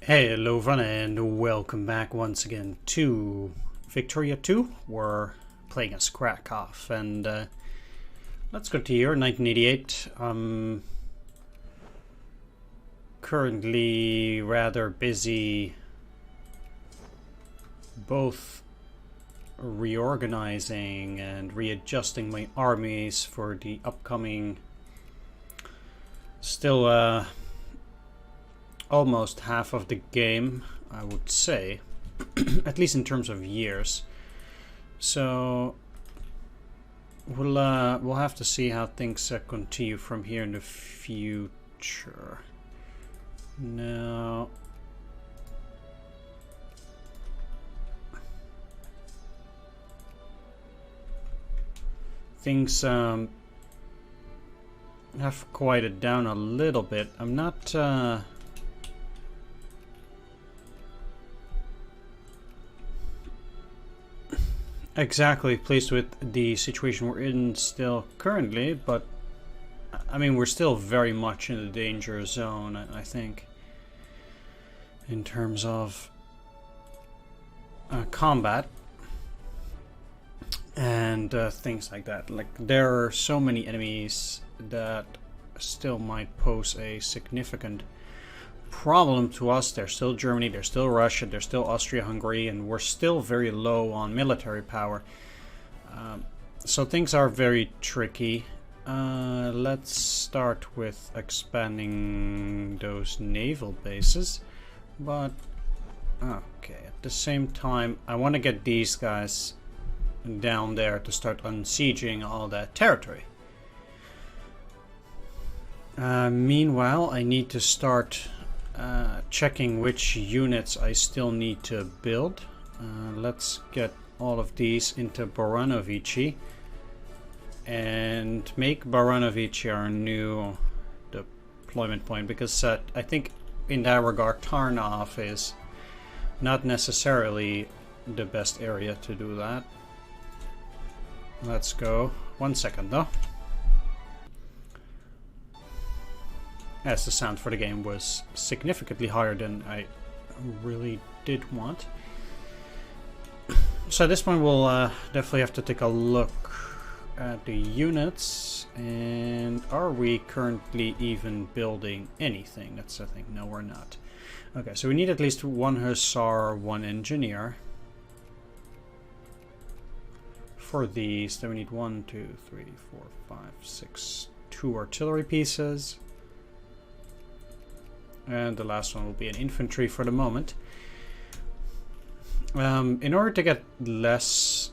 Hello everyone and welcome back once again to Victoria 2. We're playing as Kraków and let's go to year 1988. Currently rather busy both reorganizing and readjusting my armies for the upcoming still almost half of the game, I would say, at least in terms of years. So we'll have to see how things continue from here in the future. Now, things have quieted down a little bit. I'm not exactly pleased with the situation we're in still currently, but I mean we're still very much in the danger zone, I think, in terms of combat and things like that. Like, there are so many enemies that still might pose a significant problem to us. There's still Germany, there's still Russia, there's still Austria-Hungary, and we're still very low on military power. So things are very tricky. Let's start with expanding those naval bases, but okay, at the same time I want to get these guys down there to start unsieging all that territory. Meanwhile, I need to start checking which units I still need to build. Let's get all of these into Baranovici and make Baranovici our new deployment point, because I think in that regard Tarnov is not necessarily the best area to do that. Let's go. 1 second though. As the sound for the game was significantly higher than I really did want. So at this point we'll definitely have to take a look at the units. And are we currently even building anything? That's the thing. No, we're not. Okay, so we need at least 1 hussar, 1 engineer. For these, then we need 1, 2, 3, 4, 5, 6, 2 artillery pieces. And the last one will be an infantry for the moment. In order to get less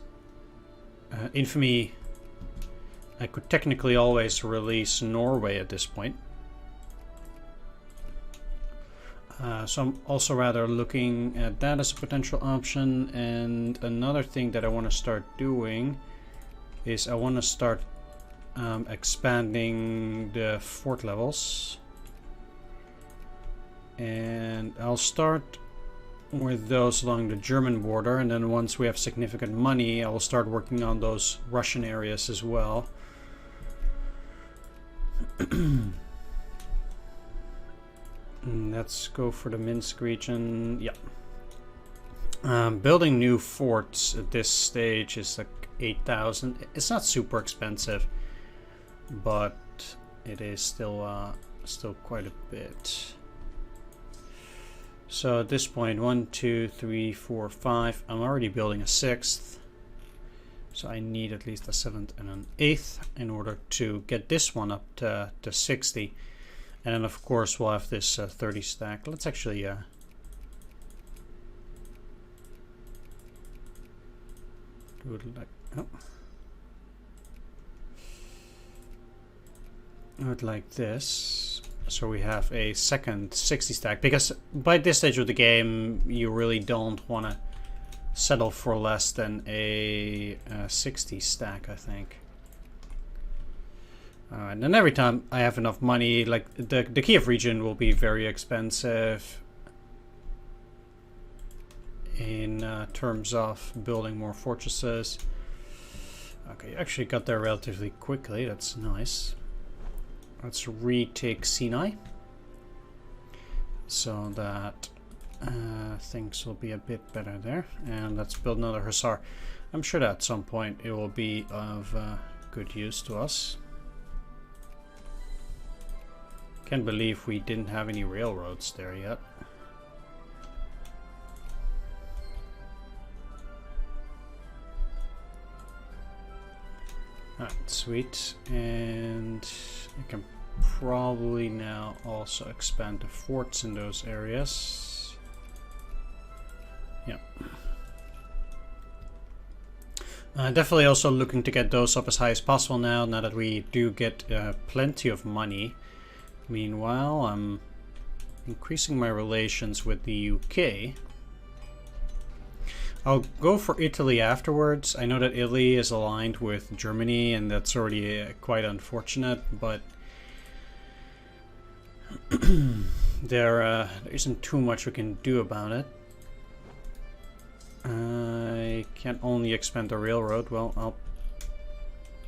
infamy, I could technically always release Norway at this point. So I'm also rather looking at that as a potential option. And another thing that I want to start doing is I want to start expanding the fort levels. And I'll start with those along the German border, and then once we have significant money I will start working on those Russian areas as well. Let's go for the Minsk region. Yeah. Building new forts at this stage is like 8,000. It's not super expensive, but it is still quite a bit. So at this point, 1, 2, 3, 4, 5. I'm already building a 6th. So I need at least a 7th and an 8th in order to get this one up to 60. And then of course we'll have this 30 stack. Let's actually do it like do it like this. So we have a second 60 stack, because by this stage of the game you really don't want to settle for less than a 60 stack, I think. And then every time I have enough money, like the Kiev region will be very expensive in terms of building more fortresses. Okay, you actually got there relatively quickly, that's nice. Let's retake Sinai so that things will be a bit better there. And let's build another hussar. I'm sure that at some point it will be of good use to us. Can't believe we didn't have any railroads there yet. Alright, sweet. And I can probably now also expand the forts in those areas. Yeah. Definitely also looking to get those up as high as possible now that we do get plenty of money. Meanwhile, I'm increasing my relations with the UK. I'll go for Italy afterwards. I know that Italy is aligned with Germany, and that's already quite unfortunate, but there isn't too much we can do about it. I can only expand the railroad. Well, I'll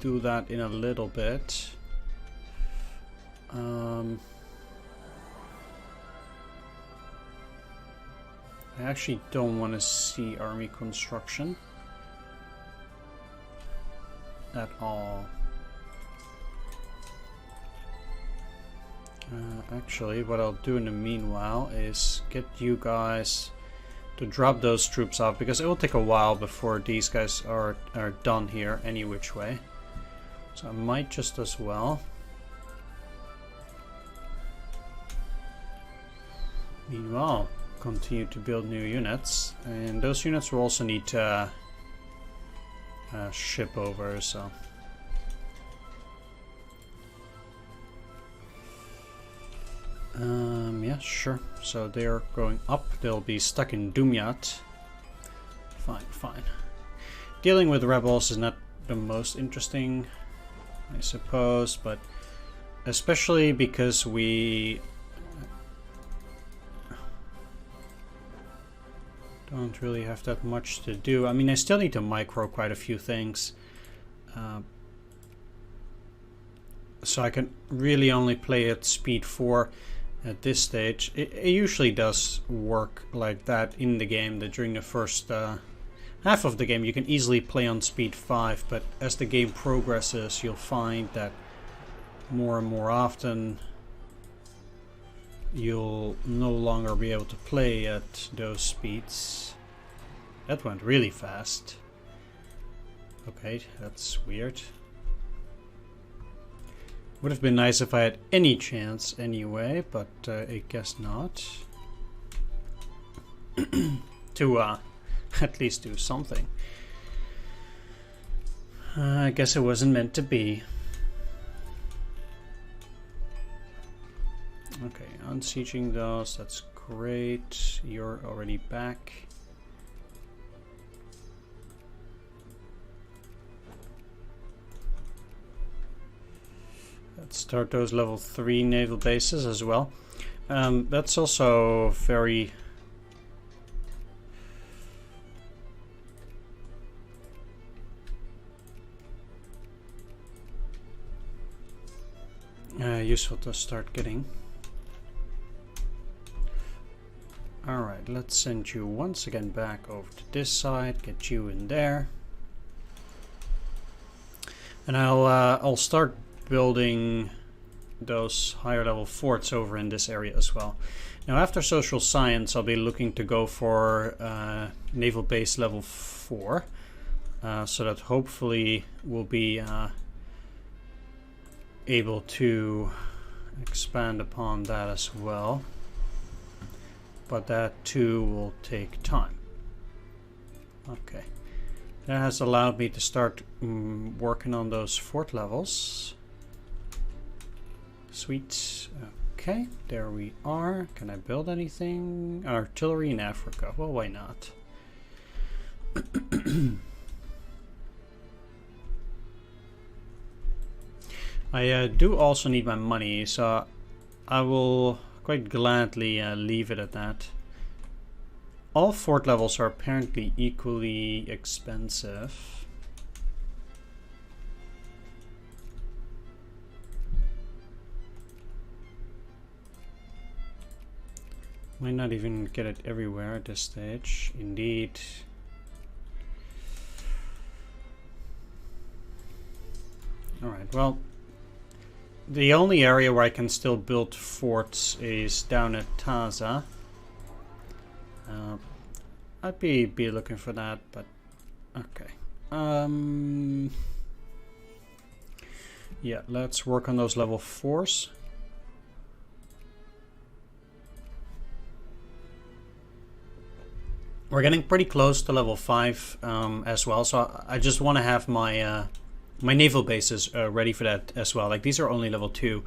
do that in a little bit. I actually don't want to see army construction at all. Actually, what I'll do in the meanwhile is get you guys to drop those troops off, because it will take a while before these guys are done here any which way. So I might just as well. Meanwhile, continue to build new units, and those units will also need to ship over, so yeah, sure. So they're going up. They'll be stuck in Dumyat. Fine, fine. Dealing with rebels is not the most interesting, I suppose, but especially because we don't really have that much to do. I mean, I still need to micro quite a few things. So I can really only play at speed 4 at this stage. It usually does work like that in the game, that during the first half of the game you can easily play on speed 5, but as the game progresses you'll find that more and more often you'll no longer be able to play at those speeds. That went really fast. Okay, that's weird. Would have been nice if I had any chance anyway, but I guess not. To at least do something. I guess it wasn't meant to be. Okay, unsieging those, that's great. You're already back. Let's start those level 3 naval bases as well. That's also very useful to start getting. Alright, let's send you once again back over to this side, get you in there. And I'll start building those higher level forts over in this area as well. Now after social science I'll be looking to go for naval base level 4, so that hopefully we'll be able to expand upon that as well. But that too will take time. Okay, that has allowed me to start working on those fort levels. Sweet. Okay, there we are. Can I build anything? Artillery in Africa. Well, why not? I do also need my money, so I will quite gladly leave it at that. All fort levels are apparently equally expensive. Might not even get it everywhere at this stage. Indeed. Alright, well, the only area where I can still build forts is down at Taza. I'd be looking for that, but okay. Yeah, let's work on those level 4s. We're getting pretty close to level 5 as well, so I just want to have my my naval bases ready for that as well. Like, these are only level 2,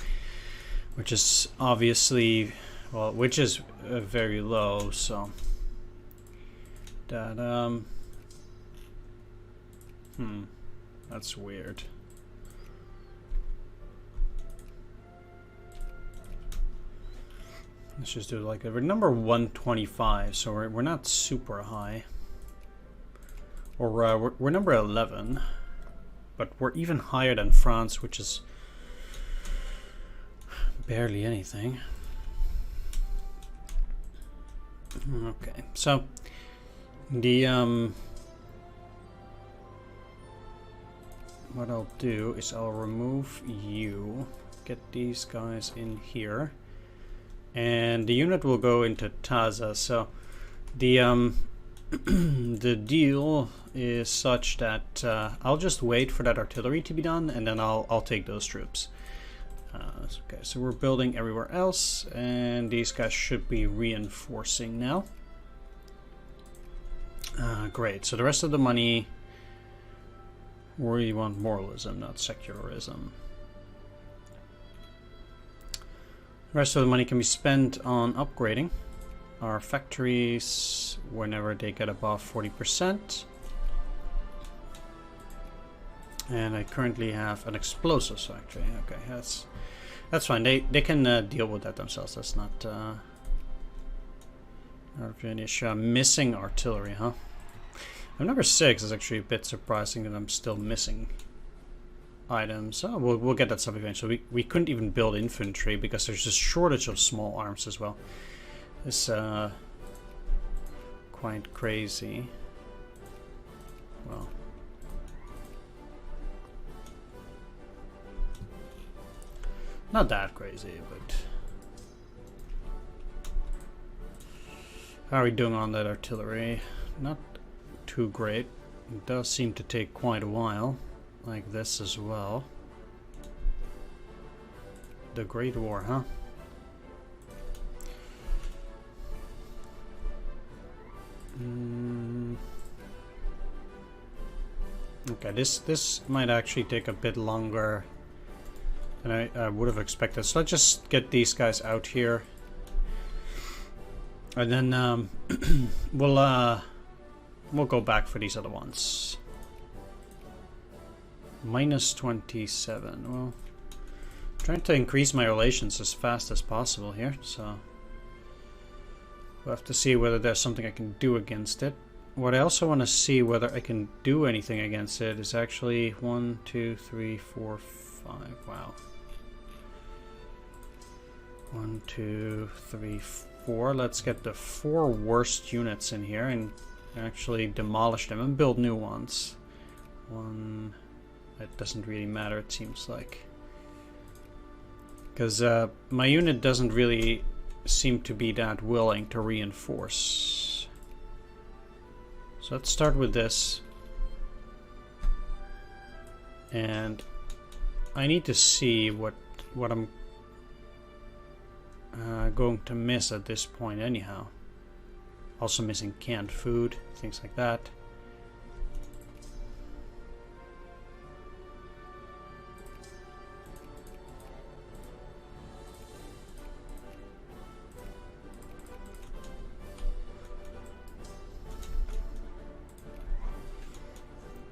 which is obviously, well, which is very low, so that that's weird. Let's just do it like that. We're number 125, so we're not super high. Or we're number 11, but we're even higher than France, which is barely anything. Okay, so the what I'll do is I'll remove you, get these guys in here. And the unit will go into Taza. So the the deal is such that I'll just wait for that artillery to be done, and then I'll take those troops. Okay, so we're building everywhere else, and these guys should be reinforcing now. Great. So the rest of the money, we want moralism, not secularism. The rest of the money can be spent on upgrading our factories whenever they get above 40%. And I currently have an explosives factory. Okay, that's fine. They can deal with that themselves. That's not an issue. Missing artillery, huh? I'm number 6 is actually a bit surprising that I'm still missing items. Oh, we'll get that stuff eventually. We couldn't even build infantry because there's a shortage of small arms as well. It's quite crazy. Well, not that crazy, but how are we doing on that artillery? Not too great. It does seem to take quite a while. Like this as well. The Great War, huh? Okay, this might actually take a bit longer than I would have expected. So let's just get these guys out here, and then we'll go back for these other ones. Minus 27. Well, I'm trying to increase my relations as fast as possible here, so we'll have to see whether there's something I can do against it. What I also want to see whether I can do anything against it is actually 1, 2, 3, 4, 5. Wow. 1, 2, 3, 4. Let's get the 4 worst units in here and actually demolish them and build new ones. 1. It doesn't really matter, it seems like, because my unit doesn't really seem to be that willing to reinforce. So let's start with this, and I need to see what I'm going to miss at this point anyhow. Also missing canned food, things like that.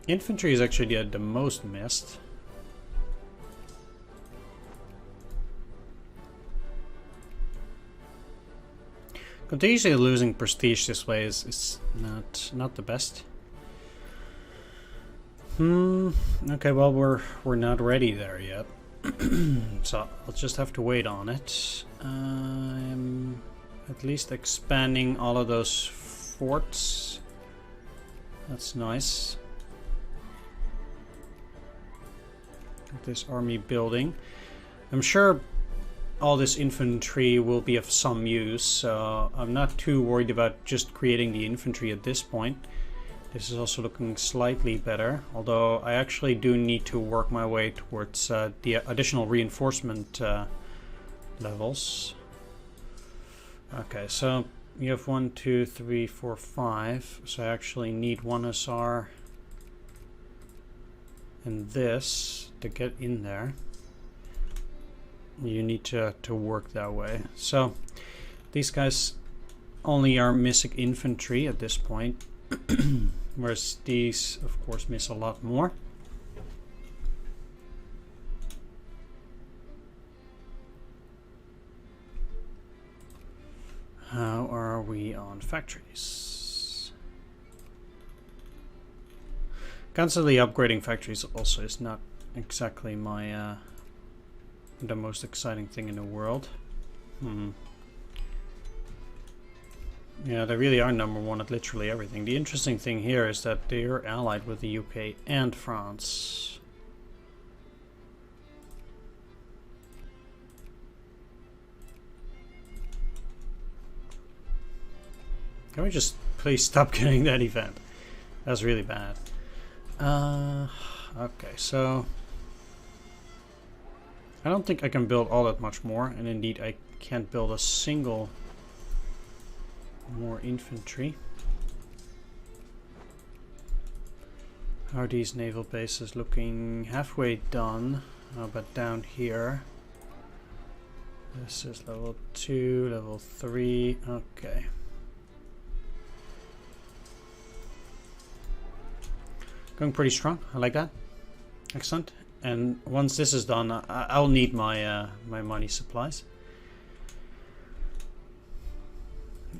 Infantry is actually the most missed. Continuously losing prestige this way is not the best. Okay, well we're not ready there yet. So I'll just have to wait on it. I'm at least expanding all of those forts. That's nice. This army building. I'm sure all this infantry will be of some use, so I'm not too worried about just creating the infantry at this point. This is also looking slightly better, although I actually do need to work my way towards the additional reinforcement levels. Okay, so you have 1, 2, 3, 4, 5, so I actually need 1 hussar and this to get in there. You need to work that way. So these guys only are missing infantry at this point, whereas these of course miss a lot more. How are we on factories? Constantly upgrading factories also is not exactly my the most exciting thing in the world. Yeah, they really are number one at literally everything. The interesting thing here is that they're allied with the UK and France. Can we just please stop getting that event? That's really bad. Okay, so I don't think I can build all that much more, and indeed I can't build a single more infantry. How are these naval bases looking? Halfway done, but down here this is level 2, level 3. Okay. Going pretty strong. I like that. Excellent. And once this is done, I'll need my my money supplies.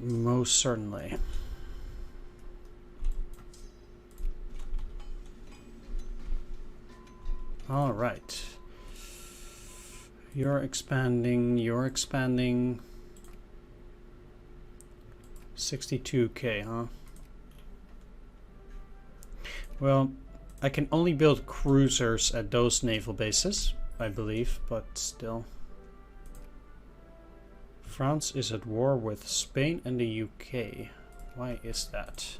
Most certainly. All right. You're expanding. You're expanding. 62k, huh? Well, I can only build cruisers at those naval bases, I believe, but still. France is at war with Spain and the UK. Why is that?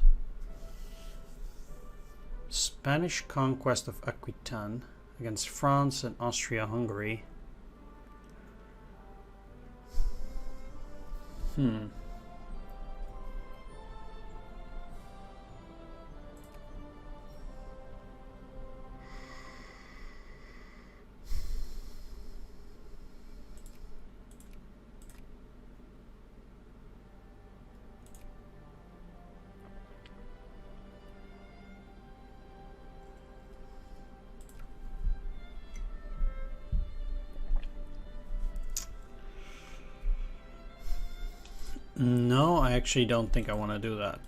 Spanish conquest of Aquitaine against France and Austria-Hungary. No, I actually don't think I want to do that.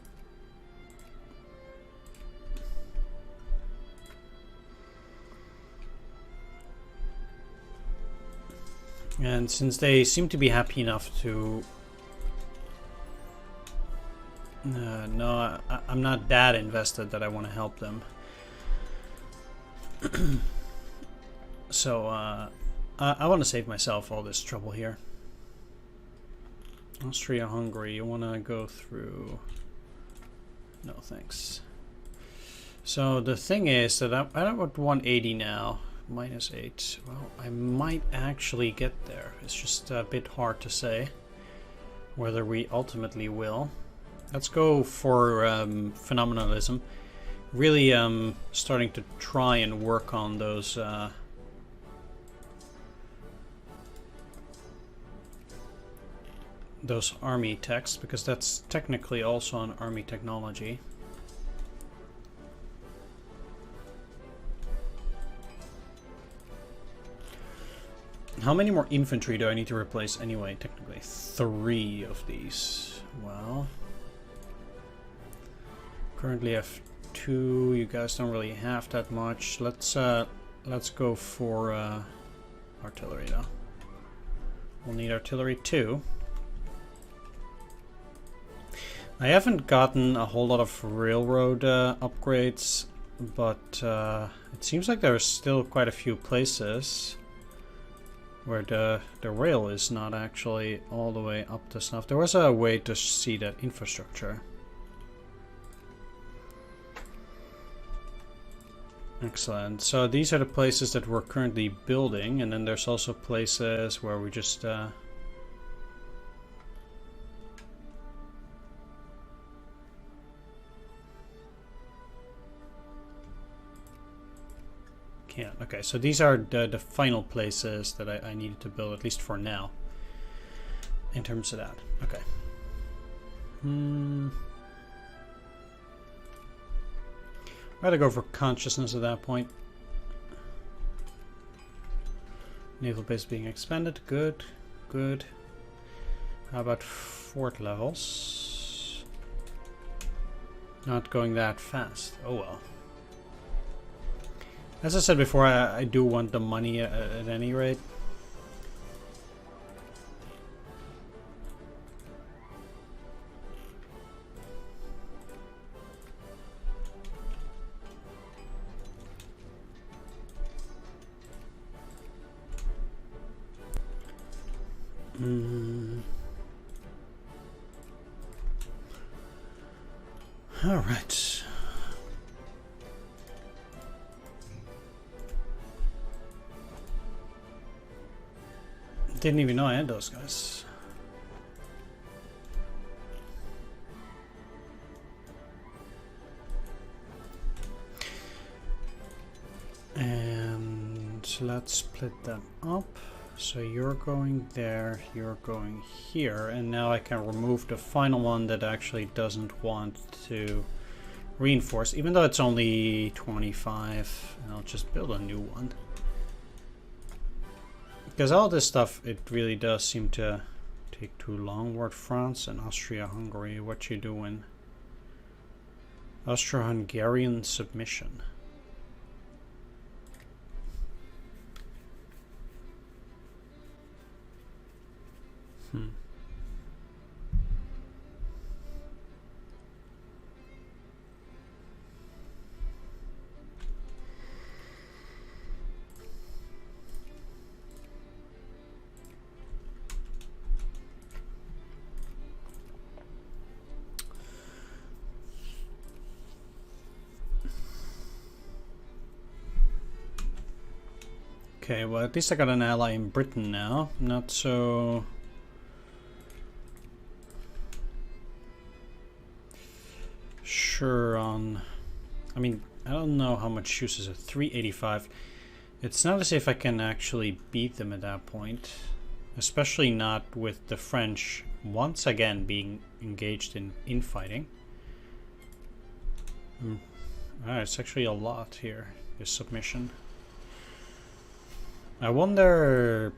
And since they seem to be happy enough to... no, I'm not that invested that I want to help them. So, I want to save myself all this trouble here. Austria-Hungary, you want to go through... No, thanks. So the thing is that I'm at 180 now. -8. Well, I might actually get there. It's just a bit hard to say whether we ultimately will. Let's go for phenomenalism. Really starting to try and work on those... those army techs, because that's technically also an army technology. How many more infantry do I need to replace anyway? Technically 3 of these. Well, currently I have 2. You guys don't really have that much. Let's go for artillery though. We'll need artillery too. I haven't gotten a whole lot of railroad upgrades, but it seems like there are still quite a few places where the rail is not actually all the way up to snuff. There was a way to see that infrastructure. Excellent. So these are the places that we're currently building, and then there's also places where we just can't. Okay, so these are the final places that I needed to build, at least for now, in terms of that. Okay. Rather go for consciousness at that point. Naval base being expanded. Good, good. How about fort levels? Not going that fast. Oh well. As I said before, I do want the money at any rate. All right. Didn't even know I had those guys. And let's split them up. So you're going there, you're going here, and now I can remove the final one that actually doesn't want to reinforce, even though it's only 25, and I'll just build a new one. Because all this stuff, it really does seem to take too long. Word France and Austria-Hungary, what you doing? Austro-Hungarian submission. Okay, well at least I got an ally in Britain now. Not so sure on... I mean, I don't know how much use is it. 385. It's not as if I can actually beat them at that point. Especially not with the French once again being engaged in infighting. It's actually a lot here, this submission. I wonder...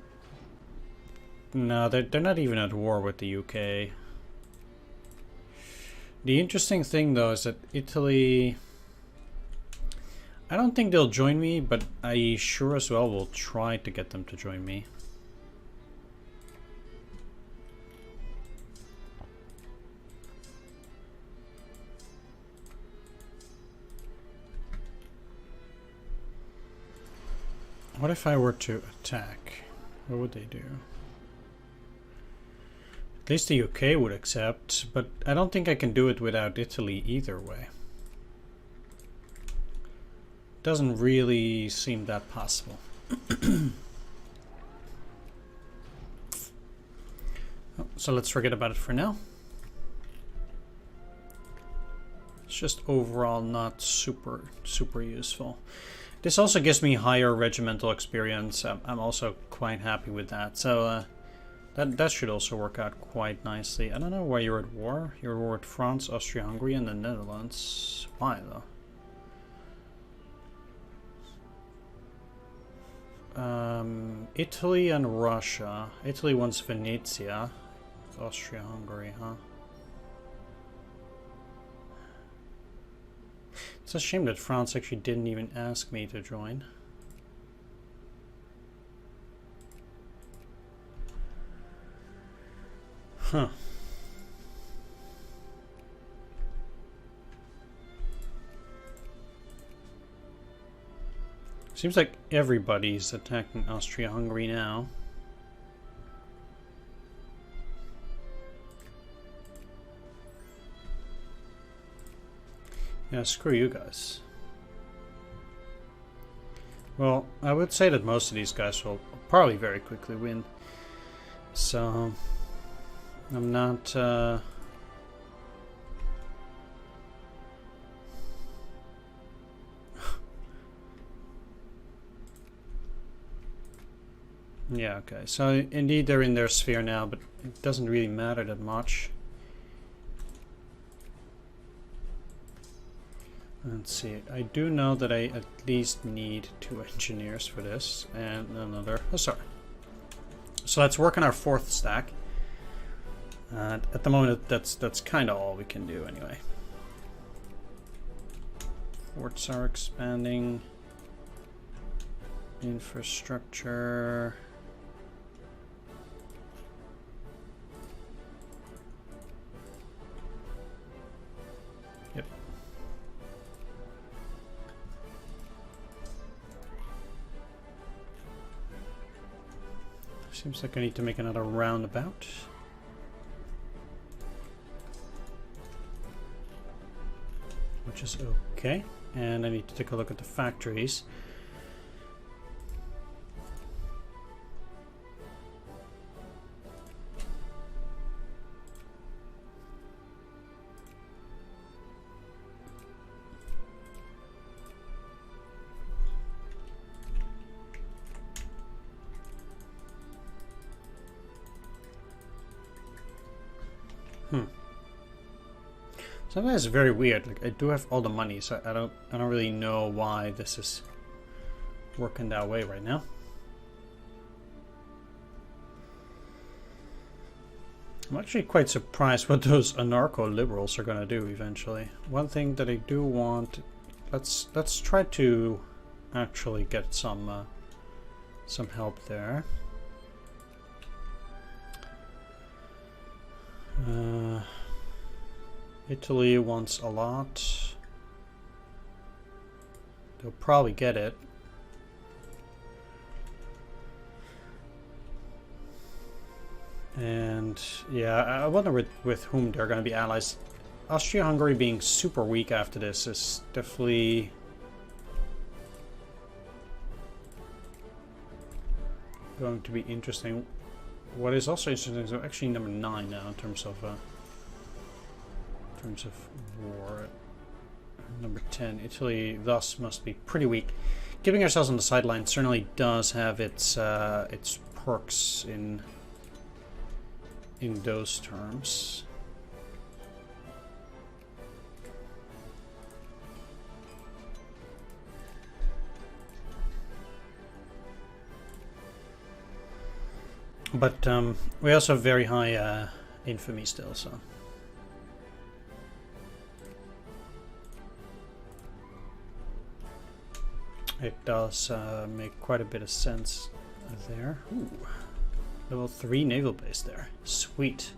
No, they're not even at war with the UK. The interesting thing though is that Italy... I don't think they'll join me, but I sure as well will try to get them to join me. What if I were to attack? What would they do? At least the UK would accept, but I don't think I can do it without Italy either way. Doesn't really seem that possible. So let's forget about it for now. It's just overall not super useful. This also gives me higher regimental experience. I'm also quite happy with that. So that should also work out quite nicely. I don't know why you're at war. You're at war with France, Austria-Hungary, and the Netherlands. Why though? Italy and Russia. Italy wants Venezia. Austria-Hungary, huh? It's a shame that France actually didn't even ask me to join. Huh. Seems like everybody's attacking Austria-Hungary now. Yeah, screw you guys. Well, I would say that most of these guys will probably very quickly win. So, I'm not... Yeah, okay. So, indeed they're in their sphere now, but it doesn't really matter that much. Let's see. I do know that I at least need 2 engineers for this and another hussar. So let's work on our 4th stack. At the moment, that's kind of all we can do anyway. Forts are expanding. Infrastructure. Yep. Seems like I need to make another roundabout. Which is okay. And I need to take a look at the factories. Sometimes it's very weird. Like I do have all the money, so I don't really know why this is working that way right now. I'm actually quite surprised what those anarcho-liberals are gonna do eventually. One thing that I do want, let's try to actually get some help there. Italy wants a lot. They'll probably get it. And yeah, I wonder with whom they're going to be allies. Austria-Hungary being super weak after this is definitely going to be interesting. What is also interesting is we're actually number 9 now in terms of war. Number 10, Italy thus must be pretty weak. Keeping ourselves on the sideline certainly does have its perks in those terms. But we also have very high infamy still, so. It does make quite a bit of sense there. Ooh, level 3 naval base there. Sweet.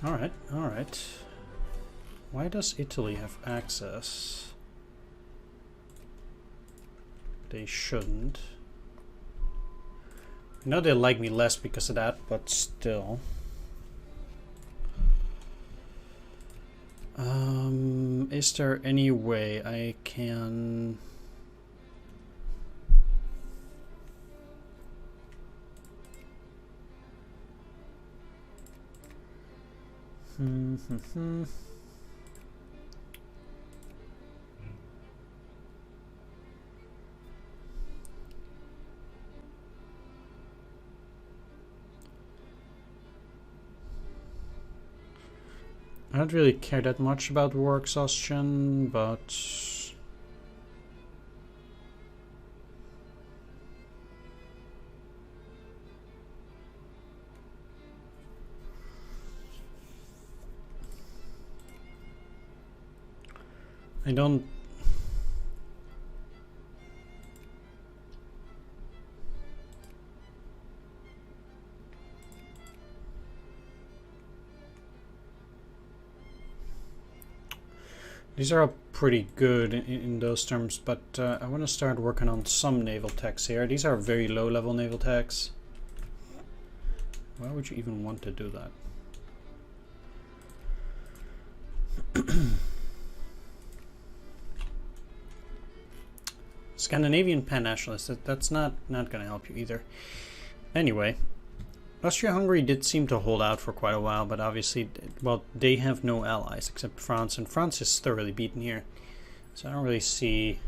Alright, alright. Why does Italy have access? They shouldn't. I know they like me less because of that, but still. Is there any way I can... I don't really care that much about war exhaustion, but... I don't... These are pretty good in those terms, but I want to start working on some naval techs here. These are very low level naval techs. Why would you even want to do that? Scandinavian pan-nationalist, that's not going to help you either. Anyway, Austria-Hungary did seem to hold out for quite a while, but obviously, well, they have no allies except France, and France is thoroughly beaten here. So I don't really see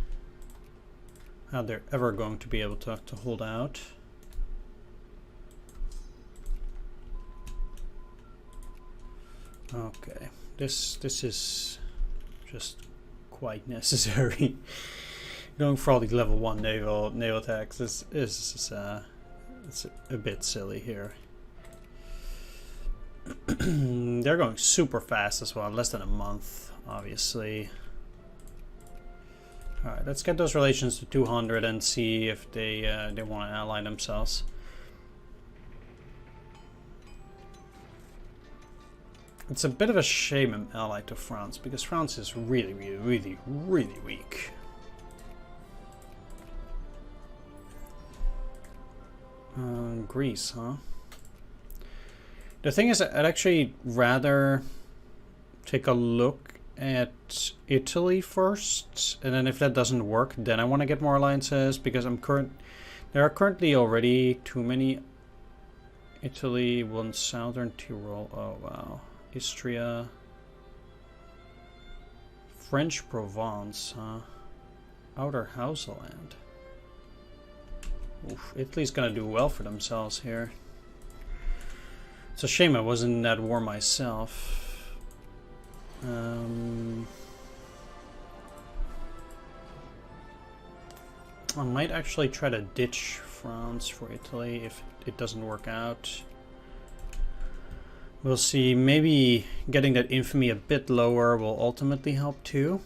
how they're ever going to be able to hold out. Okay, this is just quite necessary. Going for all these level 1 naval attacks is it's a bit silly here. They're going super fast as well, less than a month, obviously. Alright, let's get those relations to 200 and see if they want to ally themselves. It's a bit of a shame I'm allied to France, because France is really weak. Greece, huh? The thing is, I'd actually rather take a look at Italy first, and then if that doesn't work, then I want to get more alliances, because there are currently already too many. Italy, one southern Tyrol, oh wow. Istria. French Provence, huh? Outer Hausaland. Oof, Italy's gonna do well for themselves here. It's a shame I wasn't in that war myself. I might actually try to ditch France for Italy if it doesn't work out. We'll see. Maybe getting that infamy a bit lower will ultimately help too.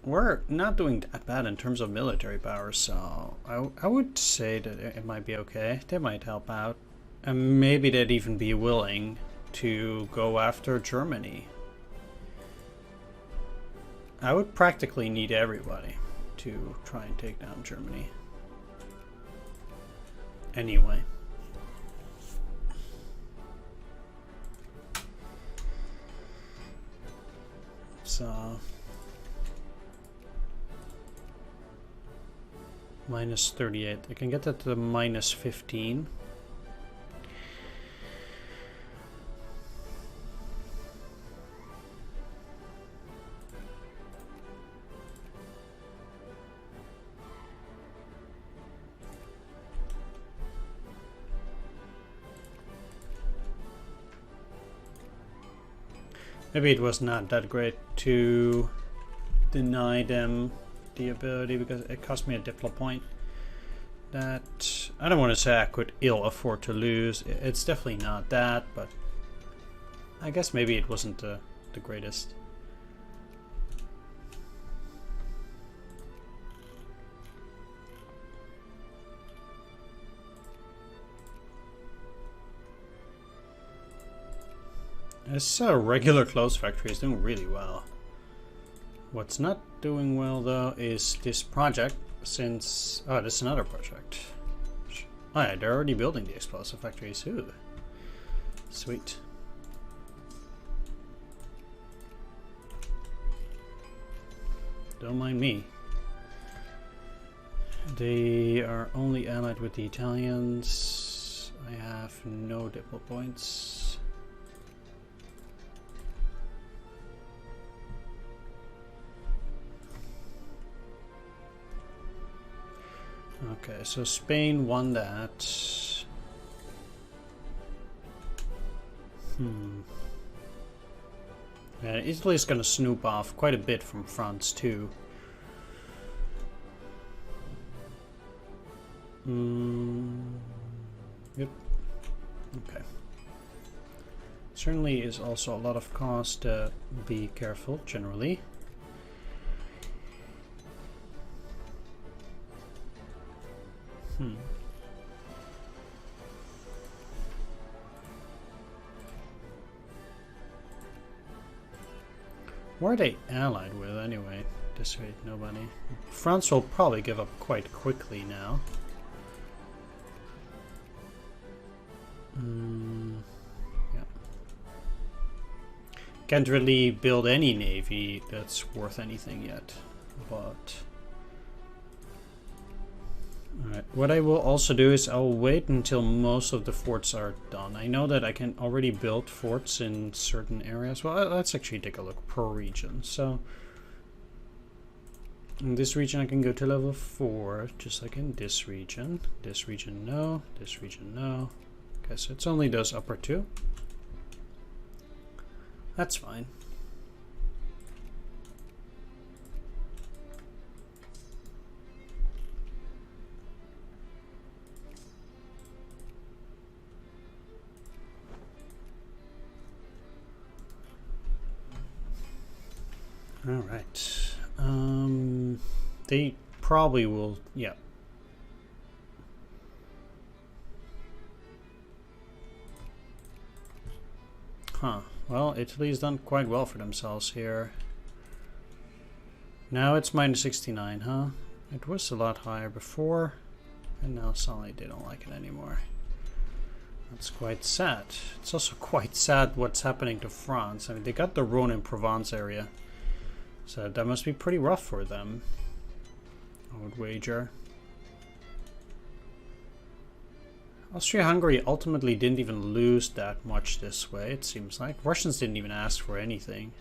We're not doing that bad in terms of military power, so I would say that it might be okay. They might help out. And maybe they'd even be willing to go after Germany. I would practically need everybody to try and take down Germany. Anyway. So minus 38. I can get that to minus 15. Maybe it was not that great to deny them the ability, because it cost me a diplo point that I don't want to say I could ill afford to lose. It's definitely not that, but I guess maybe it wasn't the greatest. This regular clothes factory is doing really well. What's not doing well though is this project, since... oh, this is another project. Oh yeah, they're already building the explosive factories. Ooh. Sweet. Don't mind me. They are only allied with the Italians. I have no diplo points. Okay, so Spain won that. Italy's gonna snoop off quite a bit from France too. Yep. Okay. Certainly is also a lot of cost. Be careful generally. Who are they allied with anyway? This rate, nobody. France will probably give up quite quickly now. Yeah. Can't really build any navy that's worth anything yet, but... Alright, what I will also do is I'll wait until most of the forts are done. I know that I can already build forts in certain areas. Well, let's actually take a look per region. So, in this region I can go to level 4, just like in this region. This region, no. This region, no. Okay, so it's only those upper two. That's fine. All right. They probably will, yeah. Huh. Well, Italy's done quite well for themselves here. Now it's minus 69, huh? It was a lot higher before, and now suddenly they don't like it anymore. That's quite sad. It's also quite sad what's happening to France. I mean, they got the Rhone and Provence area, so that must be pretty rough for them, I would wager. Austria-Hungary ultimately didn't even lose that much this way, it seems like. Russians didn't even ask for anything.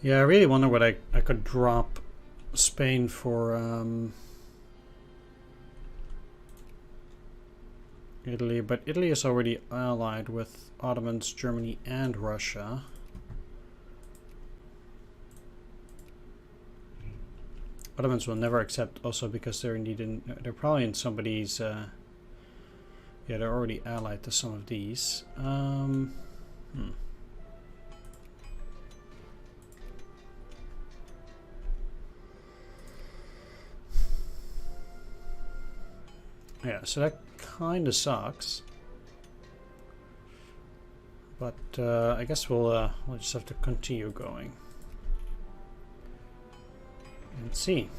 Yeah, I really wonder what I could drop Spain for Italy, but Italy is already allied with Ottomans, Germany, and Russia. Ottomans will never accept also because they're indeed in, they're probably in somebody's yeah, they're already allied to some of these. Yeah, so that kind of sucks, but I guess we'll just have to continue going and see.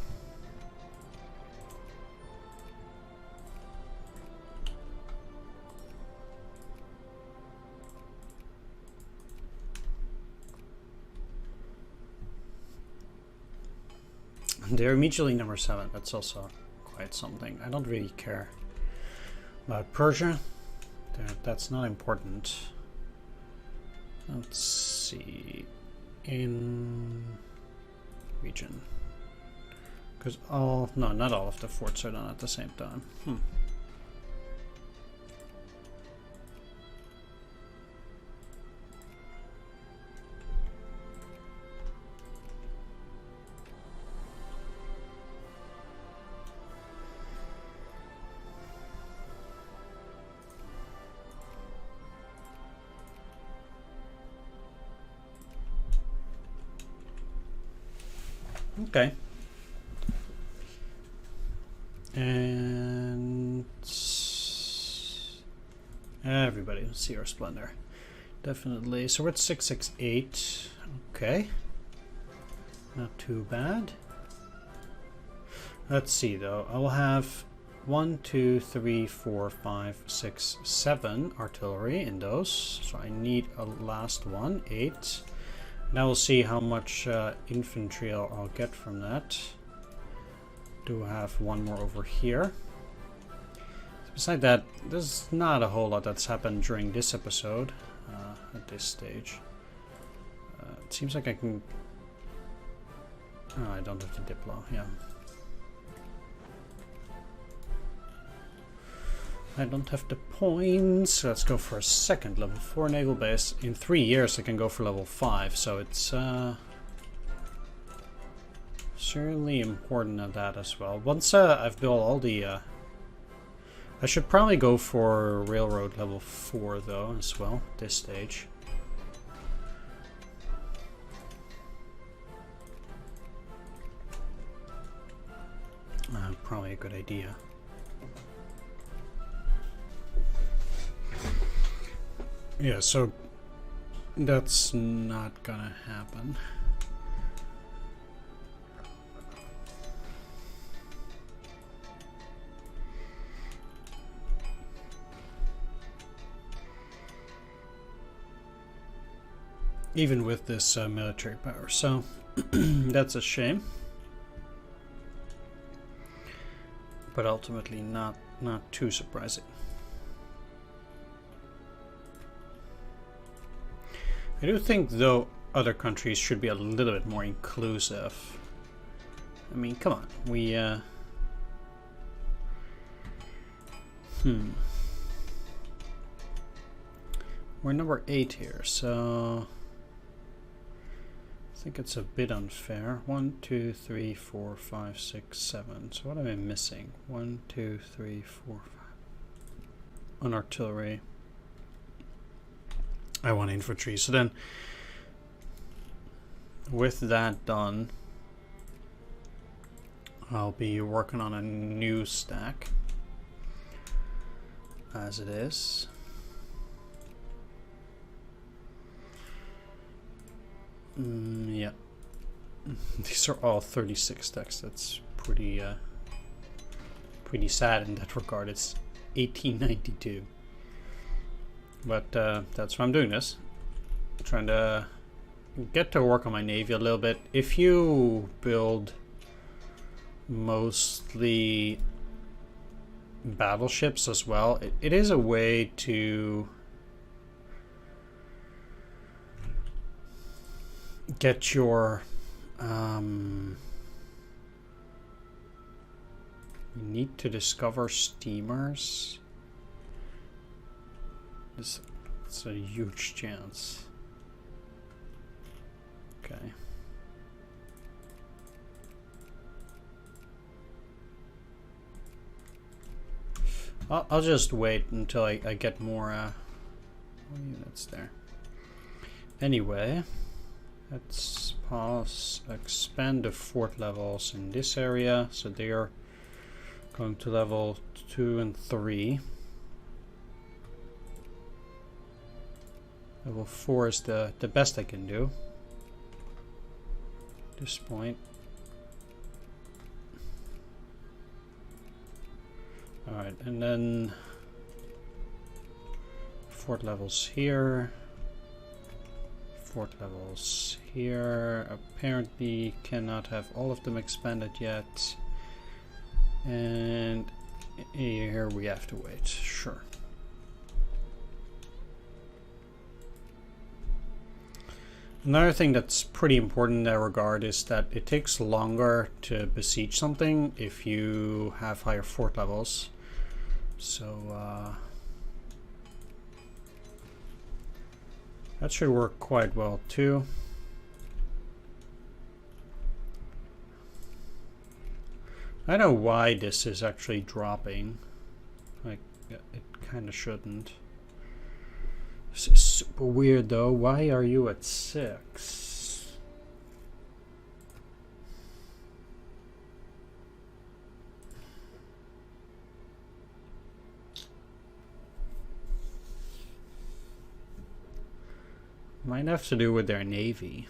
They're immediately number 7. That's also quite something. I don't really care about Persia. That's not important. Let's see. In region. Because all... No, not all of the forts are done at the same time. Okay. And everybody, let's see our splendor. Definitely. So we're at 668. Okay. Not too bad. Let's see though. I will have 1, 2, 3, 4, 5, 6, 7 artillery in those. So I need a last one, 8. Now we'll see how much infantry I'll get from that. Do have one more over here. Besides that, there's not a whole lot that's happened during this episode at this stage. It seems like I can... Oh, I don't have the Diplo, yeah. I don't have the points. Let's go for a second level 4 naval base. In 3 years I can go for level 5, so it's certainly important at that as well. Once I've built all the I should probably go for railroad level 4 though as well at this stage. Probably a good idea. Yeah, so that's not gonna happen. Even with this military power, so that's a shame. But ultimately not too surprising. I do think though other countries should be a little bit more inclusive. I mean, come on, we we're number 8 here, so I think it's a bit unfair. 1, 2, 3, 4, 5, 6, 7. So what am I missing? 1, 2, 3, 4, 5. On artillery. I want infantry. So then, with that done, I'll be working on a new stack. As it is. Yeah. These are all 36 stacks. That's pretty sad in that regard. It's 1892. But that's why I'm doing this. I'm trying to get to work on my navy a little bit. If you build mostly battleships as well, it is a way to get your you need to discover steamers. It's a huge chance. Okay. I'll just wait until I get more units there. Anyway, let's expand the fort levels in this area. So they are going to level 2 and 3. Level 4 is the best I can do at this point. Alright, and then fort levels here. Fort levels here. Apparently cannot have all of them expanded yet. And here we have to wait. Sure. Another thing that's pretty important in that regard is that it takes longer to besiege something if you have higher fort levels. So that should work quite well too. I don't know why this is actually dropping. Like, it kind of shouldn't. This is super weird though. Why are you at 6? Might have to do with their navy.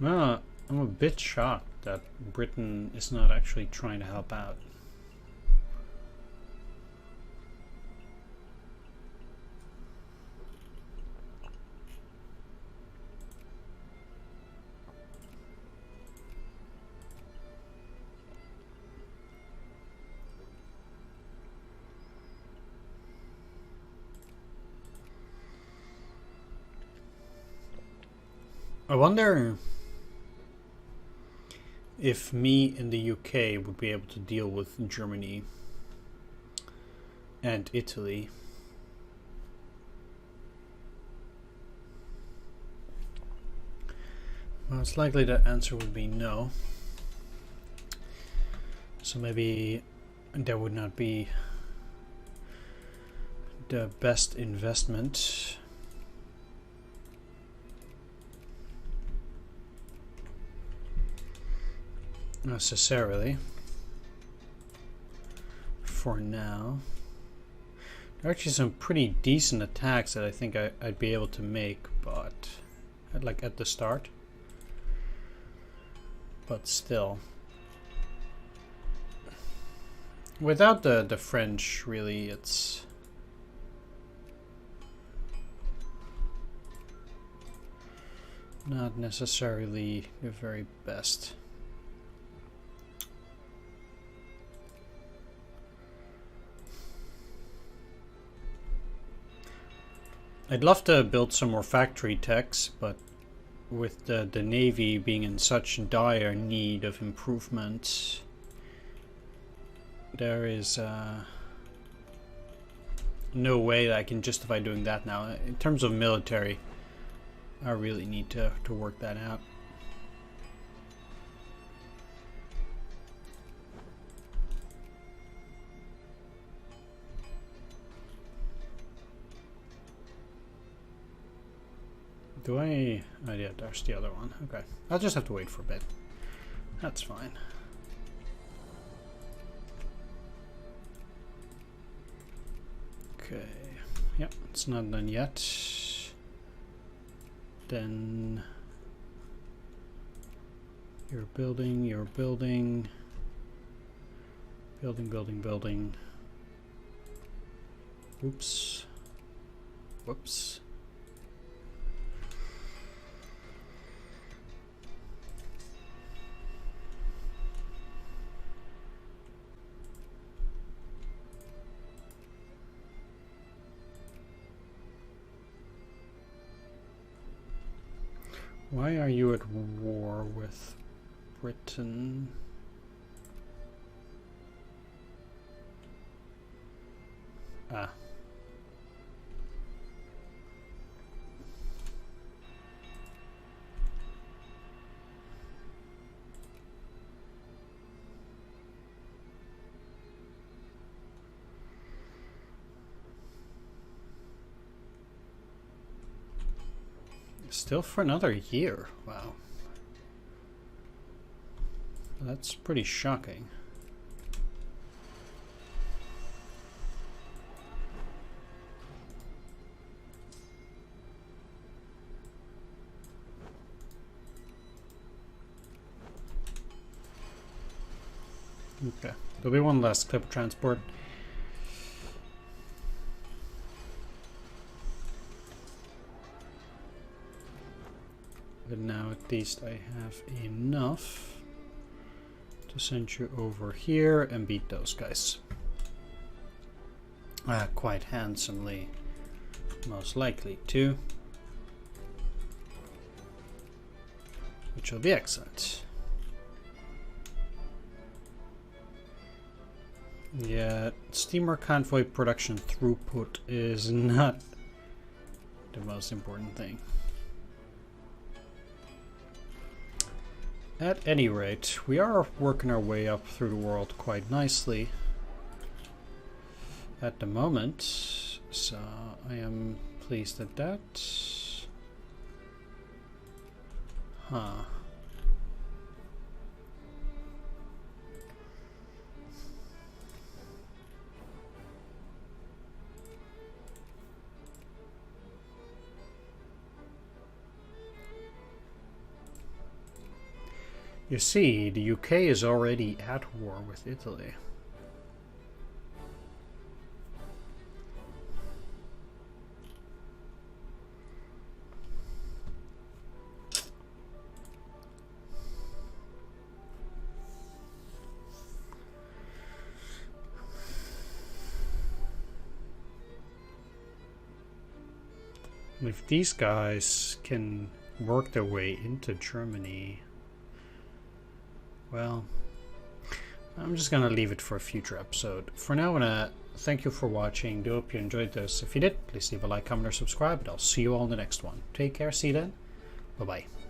Well, I'm a bit shocked that Britain is not actually trying to help out. I wonder if me in the UK would be able to deal with Germany and Italy. Most likely the answer would be no. So maybe that would not be the best investment. Necessarily. For now. There are actually some pretty decent attacks that I think I'd be able to make, but like at the start. But still. Without the French, really, it's not necessarily the very best. I'd love to build some more factory techs, but with the Navy being in such dire need of improvement, there is no way that I can justify doing that now. In terms of military, I really need to work that out. Do I? Oh yeah, there's the other one. Okay. I'll just have to wait for a bit. That's fine. Okay. Yep, it's not done yet. Then you're building, building. Oops. Whoops. Why are you at war with Britain? Ah. Still for another year. Wow. That's pretty shocking. Okay. There'll be one last clip transport. But now at least I have enough to send you over here and beat those guys. Quite handsomely, most likely too. Which will be excellent. Yeah, steamer convoy production throughput is not the most important thing. At any rate, we are working our way up through the world quite nicely at the moment, so I am pleased at that. Huh. You see, the UK is already at war with Italy. If these guys can work their way into Germany, well, I'm just gonna leave it for a future episode. For now, I wanna thank you for watching. Do hope you enjoyed this. If you did, please leave a like, comment, or subscribe, and I'll see you all in the next one. Take care, see you then. Bye-bye.